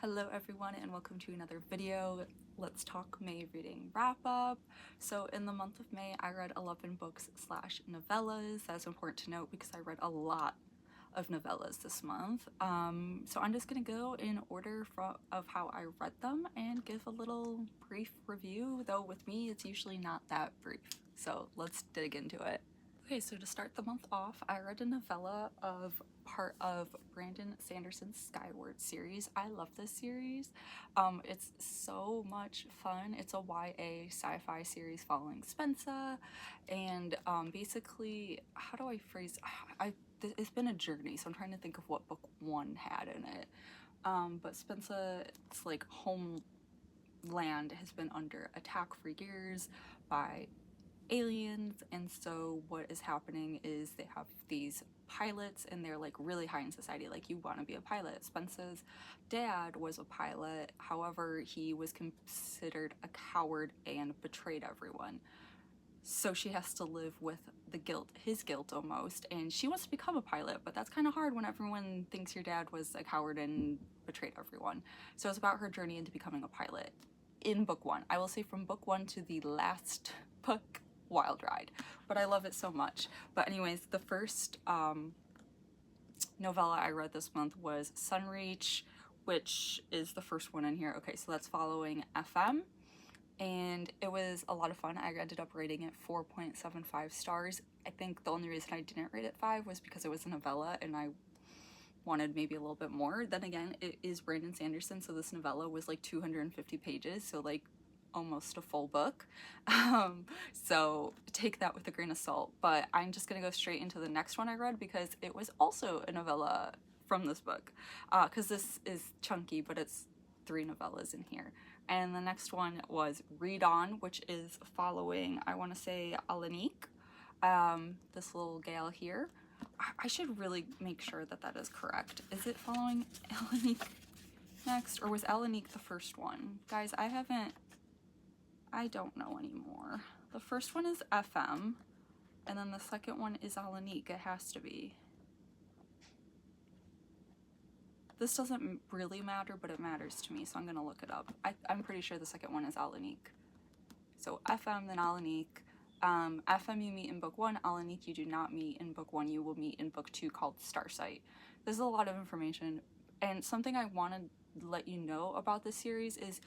Hello everyone and welcome to another video. Let's talk May reading wrap up. So in the month of May I read 11 books slash novellas. That's important to note because I read a lot of novellas this month. So I'm just gonna go in order of how I read them and give a little brief review, though with me it's usually not that brief. So let's dig into it. Okay, so to start the month off, I read a novella of part of Brandon Sanderson's Skyward series. I love this series. It's so much fun. It's a YA sci-fi series following Spensa, and basically, how do I phrase? It's been a journey, so I'm trying to think of what book one had in it. But Spensa's like homeland has been under attack for years by aliens, and so what is happening is they have these pilots and they're like really high in society, like you want to be a pilot. Spensa's dad was a pilot, however he was considered a coward and betrayed everyone, so she has to live with the guilt, his guilt almost, and she wants to become a pilot, but that's kind of hard when everyone thinks your dad was a coward and betrayed everyone. So it's about her journey into becoming a pilot in book one. I will say from book one to the last book, wild ride, but I love it so much. But anyways, the first novella I read this month was Sunreach, which is the first one in here. Okay, so that's following FM, and it was a lot of fun. I ended up rating it 4.75 stars. I think the only reason I didn't rate it 5 was because it was a novella and I wanted maybe a little bit more. Then again, it is Brandon Sanderson, so this novella was like 250 pages, so like almost a full book. So take that with a grain of salt. But I'm just gonna go straight into the next one I read because it was also a novella from this book, because this is chunky, but it's 3 novellas in here. And the next one was Read On, which is following, I want to say, Alanique, this little gal here. I should really make sure that that is correct. Is it following Alanique next, or was Alanique the first one? Guys, I don't know anymore. The first one is FM, and then the second one is Alanique. It has to be. This doesn't really matter, but it matters to me, so I'm gonna look it up. I'm pretty sure the second one is Alanique. So FM, then Alanique. FM you meet in book 1, Alanique you do not meet in book 1, you will meet in book 2 called Starsight. This is a lot of information, and something I want to let you know about this series is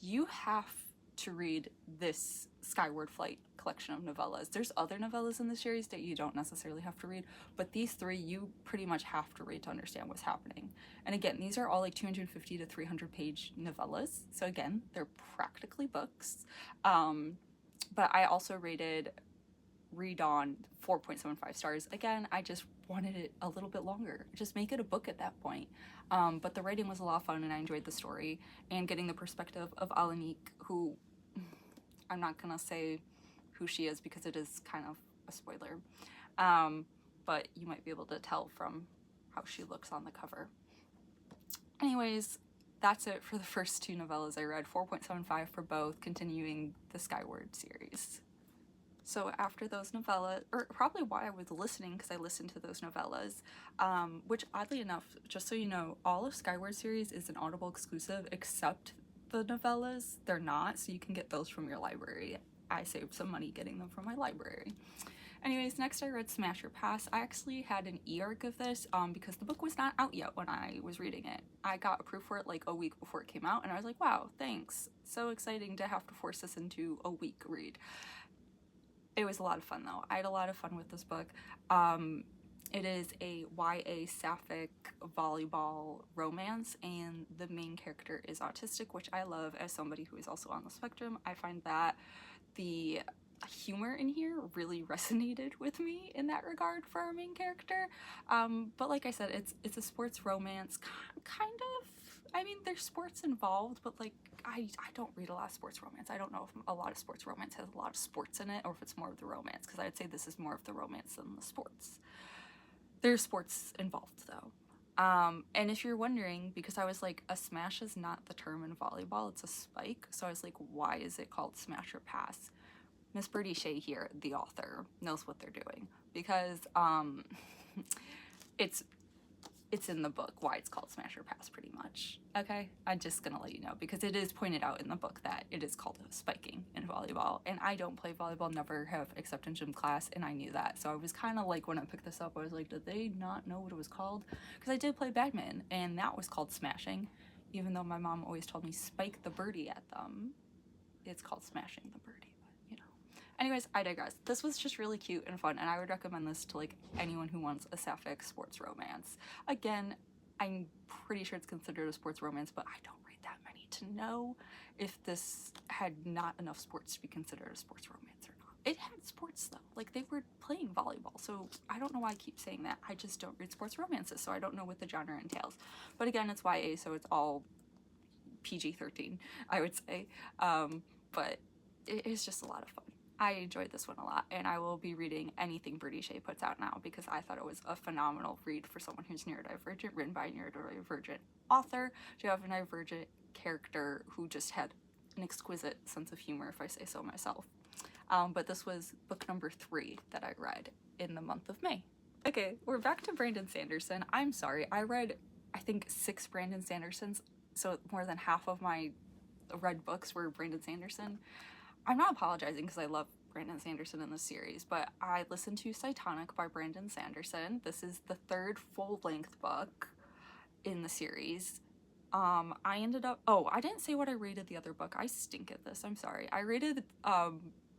you have to read this Skyward Flight collection of novellas. There's other novellas in the series that you don't necessarily have to read, but these 3 you pretty much have to read to understand what's happening. And again, these are all like 250 to 300 page novellas, so again, they're practically books. But I also rated Read On 4.75 stars. Again, I just wanted it a little bit longer. Just make it a book at that point. But the writing was a lot of fun and I enjoyed the story and getting the perspective of Alanique, who I'm not gonna say who she is because it is kind of a spoiler. But you might be able to tell from how she looks on the cover. Anyways, that's it for the first 2 novellas I read, 4.75 for both, continuing the Skyward series. So after those novellas, or probably why I was listening, because I listened to those novellas, which oddly enough, just so you know, all of Skyward series is an Audible exclusive except the novellas. They're not, so you can get those from your library. I saved some money getting them from my library. Anyways, next I read Smash or Pass. I actually had an e-arc of this because the book was not out yet when I was reading it. I got approved for it like a week before it came out, and I was like, wow, thanks. So exciting to have to force this into a week read. It was a lot of fun though. I had a lot of fun with this book. It is a YA sapphic volleyball romance, and the main character is autistic, which I love as somebody who is also on the spectrum. I find that the humor in here really resonated with me in that regard for our main character. But like I said, it's a sports romance, kind of. I mean, there's sports involved, but like I don't read a lot of sports romance. I don't know if a lot of sports romance has a lot of sports in it or if it's more of the romance, because I'd say this is more of the romance than the sports. There's sports involved though. And if you're wondering, because I was like, a smash is not the term in volleyball, it's a spike. So I was like, why is it called Smash or Pass? Miss Birdie Shea here, the author, knows what they're doing, because it's it's in the book why it's called Smash or Pass, pretty much. Okay, I'm just gonna let you know because it is pointed out in the book that it is called spiking in volleyball, and I don't play volleyball, never have except in gym class, and I knew that. So I was kind of like, when I picked this up, I was like, did they not know what it was called? Because I did play badminton, and that was called smashing, even though my mom always told me spike the birdie at them. It's called smashing the birdie. Anyways, I digress. This was just really cute and fun, and I would recommend this to like anyone who wants a sapphic sports romance. Again, I'm pretty sure it's considered a sports romance, but I don't read that many to know if this had not enough sports to be considered a sports romance or not. It had sports though, like they were playing volleyball, so I don't know why I keep saying that. I just don't read sports romances, so I don't know what the genre entails. But again, it's YA, so it's all PG-13, I would say. But it is just a lot of fun. I enjoyed this one a lot, and I will be reading anything Birdie Shea puts out now because I thought it was a phenomenal read for someone who's neurodivergent, written by a neurodivergent author, to have a divergent character who just had an exquisite sense of humor, if I say so myself. But this was book number 3 that I read in the month of May. Okay, we're back to Brandon Sanderson. I'm sorry, I read, I think, 6 Brandon Sandersons, so more than half of my read books were Brandon Sanderson. I'm not apologizing because I love Brandon Sanderson in this series, but I listened to Cytonic by Brandon Sanderson. This is the 3rd full-length book in the series. I ended up, oh, I didn't say what I rated the other book. I stink at this, I'm sorry. I rated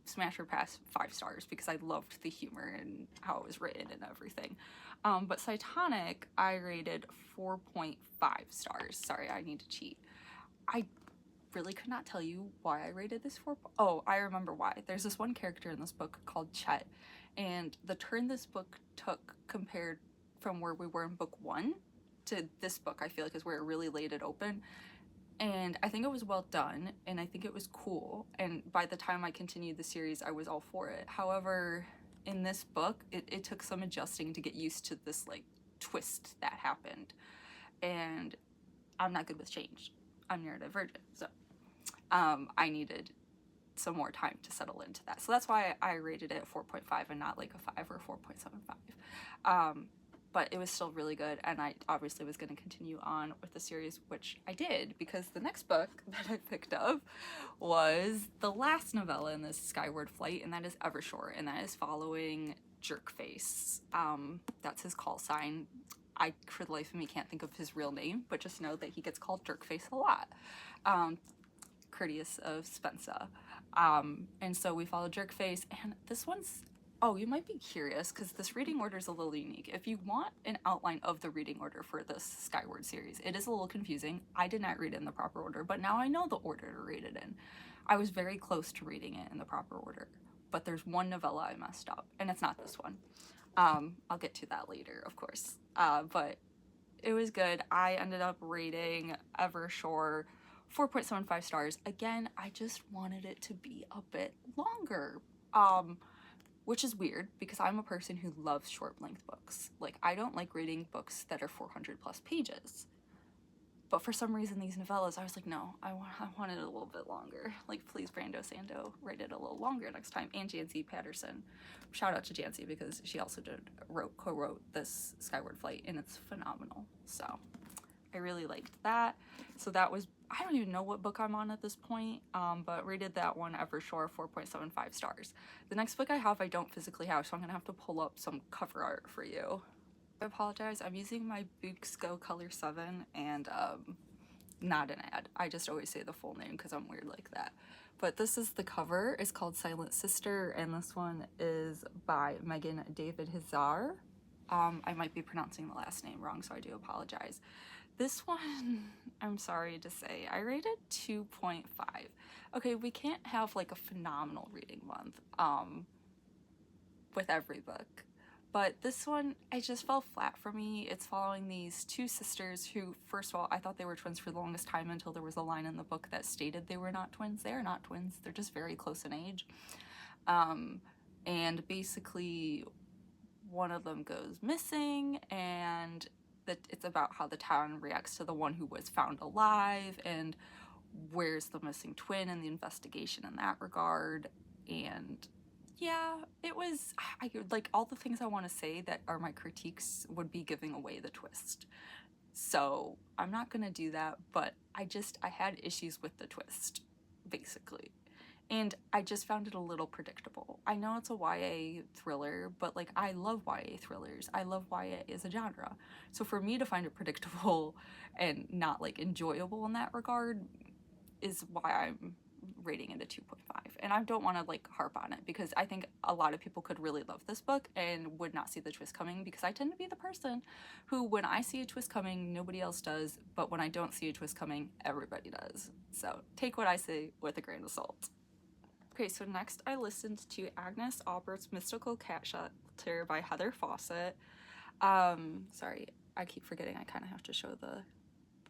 Smash or Pass 5 stars because I loved the humor and how it was written and everything. But Cytonic, I rated 4.5 stars. Sorry, I need to cheat. I really could not tell you why I rated this 4. Oh, I remember why. There's this one character in this book called Chet, and the turn this book took compared from where we were in book 1 to this book, I feel like, is where it really laid it open. And I think it was well done, and I think it was cool, and by the time I continued the series, I was all for it. However, in this book, it took some adjusting to get used to this, like, twist that happened, and I'm not good with change. I'm neurodivergent, so I needed some more time to settle into that. So that's why I rated it 4.5 and not like a 5 or 4.75. But it was still really good, and I obviously was going to continue on with the series, which I did, because the next book that I picked up was the last novella in this Skyward Flight, and that is Evershore, and that is following Jerkface. That's his call sign. I, for the life of me, can't think of his real name, but just know that he gets called Jerkface a lot, courteous of Spensa. And so we follow Jerkface, and this one's, oh, you might be curious, because this reading order is a little unique. If you want an outline of the reading order for this Skyward series, it is a little confusing. I did not read it in the proper order, but now I know the order to read it in. I was very close to reading it in the proper order, but there's one novella I messed up, and it's not this one. I'll get to that later, of course. But it was good. I ended up rating Evershore 4.75 stars. Again, I just wanted it to be a bit longer. Which is weird because I'm a person who loves short length books. Like, I don't like reading books that are 400 plus pages. But for some reason, these novellas, I was like, no, I want it a little bit longer. Like, please, Brando Sando, write it a little longer next time. And Jancy Patterson. Shout out to Jancy because she also co-wrote this Skyward Flight, and it's phenomenal. So I really liked that. So that was, I don't even know what book I'm on at this point, but rated that one, Evershore, 4.75 stars. The next book I have, I don't physically have, so I'm gonna have to pull up some cover art for you. I apologize, I'm using my Books Go Color 7 and not an ad. I just always say the full name because I'm weird like that. But this is the cover. It's called Silent Sister, and this one is by Megan David Hazar. I might be pronouncing the last name wrong, so I do apologize. This one, I'm sorry to say, I rated 2.5. Okay, we can't have like a phenomenal reading month with every book, but this one, it just fell flat for me. It's following these 2 sisters who, first of all, I thought they were twins for the longest time until there was a line in the book that stated they were not twins. They are not twins. They're just very close in age. And basically, one of them goes missing, and it's about how the town reacts to the one who was found alive, and where's the missing twin and the investigation in that regard. And yeah, it was, like, all the things I want to say that are my critiques would be giving away the twist. So I'm not gonna do that, but I had issues with the twist, basically. And I just found it a little predictable. I know it's a YA thriller, but like I love YA thrillers. I love YA as a genre. So for me to find it predictable and not like enjoyable in that regard is why I'm rating it a 2.5. And I don't want to like harp on it because I think a lot of people could really love this book and would not see the twist coming, because I tend to be the person who, when I see a twist coming, nobody else does, but when I don't see a twist coming, everybody does. So take what I say with a grain of salt. Okay, so next I listened to Agnes Aubert's Mystical Cat Shelter by Heather Fawcett. Sorry, I keep forgetting I kind of have to show the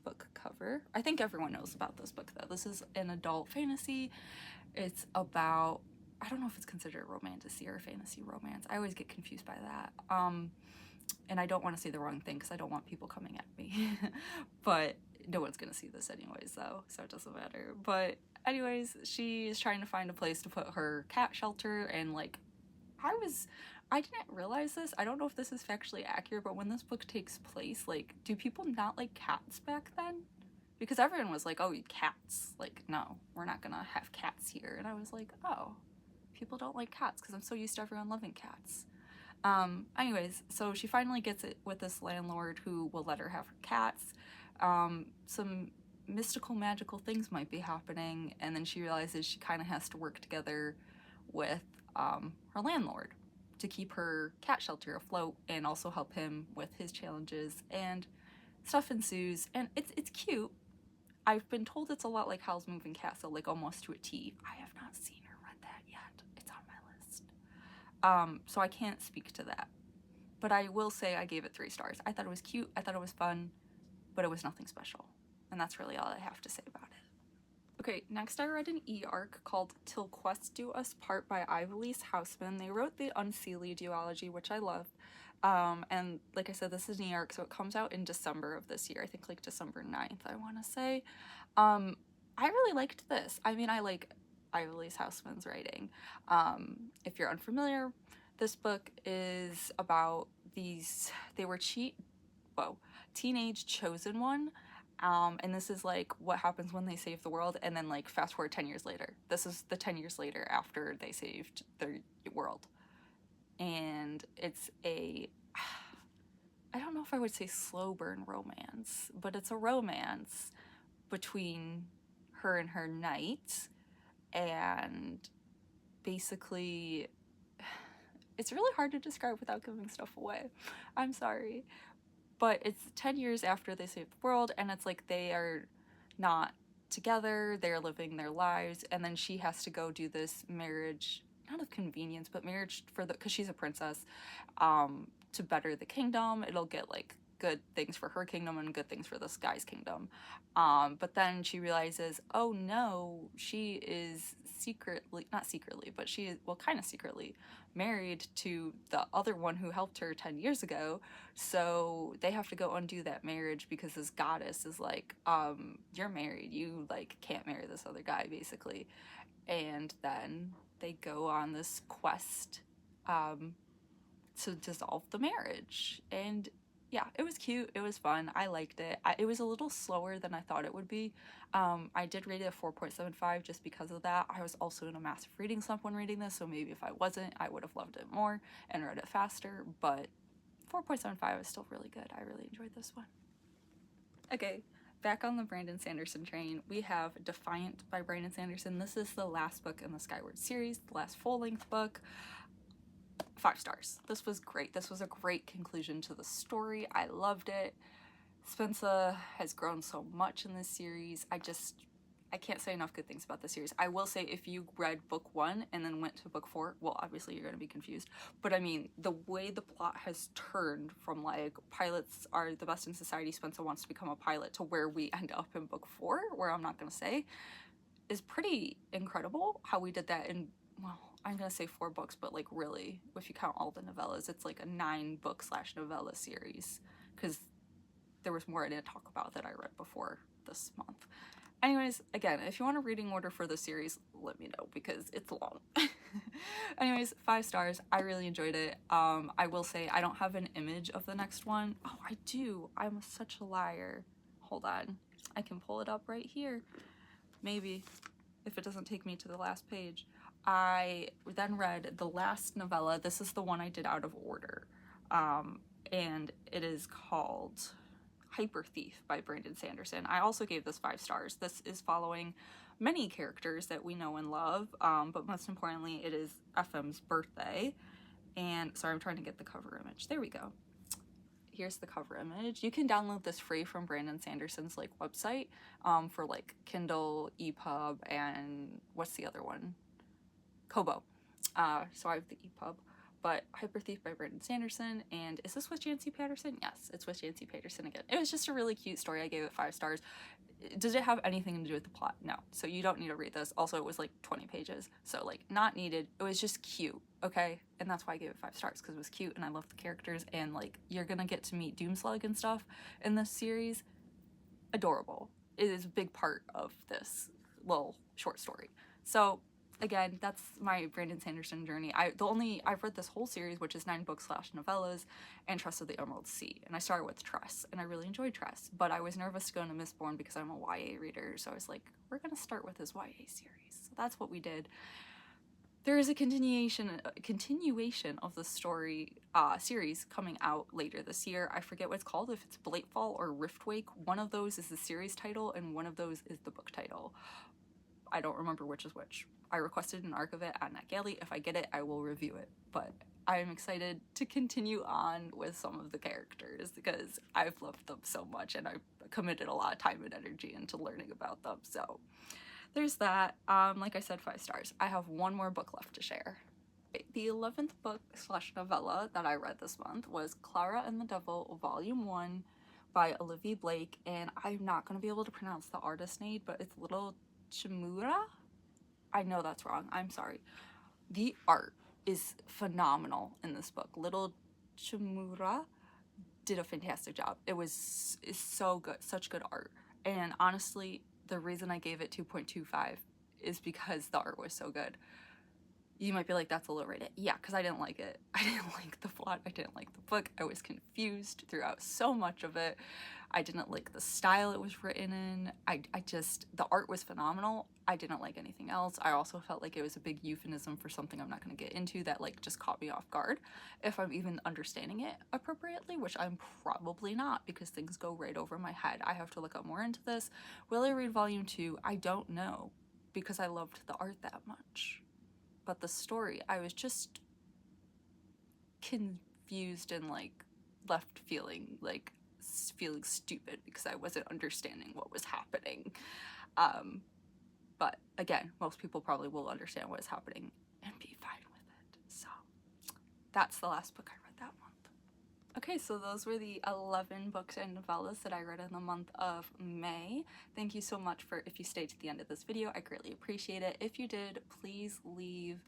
book cover. I think everyone knows about this book though. This is an adult fantasy. It's about, I don't know if it's considered romantasy or fantasy romance. I always get confused by that. And I don't want to say the wrong thing because I don't want people coming at me. But no one's gonna see this anyways though, so it doesn't matter. But anyways, she is trying to find a place to put her cat shelter, and like I didn't realize this. I don't know if this is factually accurate, but when this book takes place, like, do people not like cats back then? Because everyone was like, oh, cats. Like, no, we're not gonna have cats here. And I was like, oh, people don't like cats because I'm so used to everyone loving cats. Anyways, so she finally gets it with this landlord who will let her have her cats. Some mystical, magical things might be happening, and then she realizes she kind of has to work together with her landlord to keep her cat shelter afloat and also help him with his challenges, and stuff ensues, and it's cute. I've been told it's a lot like Howl's Moving Castle, like almost to a T. I have not seen or read that yet. It's on my list. So I can't speak to that. But I will say I gave it 3 stars. I thought it was cute, I thought it was fun, but it was nothing special. And that's really all I have to say about it. Okay, next I read an e-arc called Till Quest Do Us Part by Ivelisse Hausman. They wrote the Unseelie duology, which I love. And like I said, this is an e-arc, so it comes out in December of this year. I think like December 9th, I want to say. I really liked this. I mean, I like Ivelisse Hausman's writing. If you're unfamiliar, this book is about teenage chosen one. And this is like what happens when they save the world, and then like fast forward 10 years later. This is the 10 years later after they saved their world. And it's I don't know if I would say slow burn romance, but it's a romance between her and her knight, and basically it's really hard to describe without giving stuff away. I'm sorry. But it's 10 years after they saved the world, and it's like they are not together, they're living their lives, and then she has to go do this marriage, not of convenience, but marriage because she's a princess, to better the kingdom. It'll get like good things for her kingdom and good things for this guy's kingdom. But then she realizes, oh no, she is not secretly, but she is, well, kind of secretly married to the other one who helped her 10 years ago. So they have to go undo that marriage because this goddess is like, you're married, you like can't marry this other guy, basically. And then they go on this quest to dissolve the marriage. And yeah, it was cute, it was fun, I liked it. It was a little slower than I thought it would be. I did rate it a 4.75 just because of that. I was also in a massive reading slump when reading this, so maybe if I wasn't, I would have loved it more and read it faster, but 4.75 is still really good. I really enjoyed this one. Okay, back on the Brandon Sanderson train, we have Defiant by Brandon Sanderson. This is the last book in the Skyward series, the last full-length book. 5 stars. This was great. This was a great conclusion to the story. I loved it. Spensa has grown so much in this series. I can't say enough good things about the series. I will say if you read book 1 and then went to book 4, well, obviously you're going to be confused. But I mean, the way the plot has turned from like pilots are the best in society, Spensa wants to become a pilot, to where we end up in book 4, where I'm not going to say, is pretty incredible. How we did that in, well, I'm going to say 4 books, but like really, if you count all the novellas, it's like a 9-book / novella series, because there was more I didn't talk about that I read before this month. Anyways, again, if you want a reading order for the series, let me know because it's long. Anyways, 5 stars. I really enjoyed it. I will say I don't have an image of the next one. Oh, I do. I'm such a liar. Hold on. I can pull it up right here. Maybe, if it doesn't take me to the last page. I then read the last novella. This is the one I did out of order. And it is called Hyper Thief by Brandon Sanderson. I also gave this 5 stars. This is following many characters that we know and love, but most importantly, it is FM's birthday. And sorry, I'm trying to get the cover image. There we go. Here's the cover image. You can download this free from Brandon Sanderson's like website for like Kindle, EPUB, and what's the other one? Kobo. So I have the EPUB. But Hyper Thief by Brandon Sanderson, and is this with Janci Patterson? Yes, it's with Janci Patterson again. It was just a really cute story. I gave it 5 stars. Does it have anything to do with the plot? No. So you don't need to read this. Also, it was like 20 pages, so like not needed. It was just cute, okay? And that's why I gave it 5 stars, because it was cute and I love the characters, and like you're gonna get to meet Doomslug and stuff in this series. Adorable. It is a big part of this little short story. So again, that's my Brandon Sanderson journey. I've read this whole series, which is 9 books / novellas, and Tress of the Emerald Sea. And I started with Tress, and I really enjoyed Tress, but I was nervous to go into Mistborn because I'm a YA reader, so I was like, we're gonna start with his YA series. So that's what we did. There is a continuation of the story series coming out later this year. I forget what it's called, if it's Blatefall or Riftwake. One of those is the series title, and one of those is the book title. I don't remember which is which. I requested an arc of it at NetGalley. If I get it, I will review it. But I'm excited to continue on with some of the characters because I've loved them so much and I've committed a lot of time and energy into learning about them. So there's that. Like I said, 5 stars. I have one more book left to share. The 11th book / novella that I read this month was Clara and the Devil, Volume 1 by Olivia Blake. And I'm not going to be able to pronounce the artist name, but it's Little Chimura? I know that's wrong. I'm sorry. The art is phenomenal in this book. Little Chimura did a fantastic job. It's so good. Such good art. And honestly, the reason I gave it 2.25 is because the art was so good. You might be like, that's a little rated. Yeah, because I didn't like it. I didn't like the plot. I didn't like the book. I was confused throughout so much of it. I didn't like the style it was written in. The art was phenomenal. I didn't like anything else. I also felt like it was a big euphemism for something I'm not going to get into that like just caught me off guard. If I'm even understanding it appropriately, which I'm probably not because things go right over my head. I have to look up more into this. Will I read volume 2? I don't know because I loved the art that much. But the story, I was just confused and like left feeling stupid because I wasn't understanding what was happening. But again, most people probably will understand what is happening and be fine with it. So that's the last book I read that month. Okay, so those were the 11 books and novellas that I read in the month of May. Thank you so much if you stayed to the end of this video. I greatly appreciate it. If you did, please leave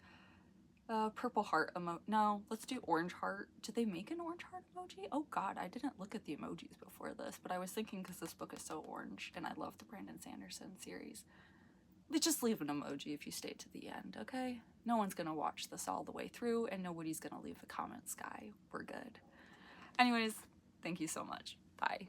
a purple heart emoji. No, let's do orange heart. Did they make an orange heart emoji? Oh god, I didn't look at the emojis before this, but I was thinking because this book is so orange and I love the Brandon Sanderson series. Just leave an emoji if you stayed to the end, okay? No one's gonna watch this all the way through and nobody's gonna leave a comment, Sky. We're good. Anyways, thank you so much. Bye.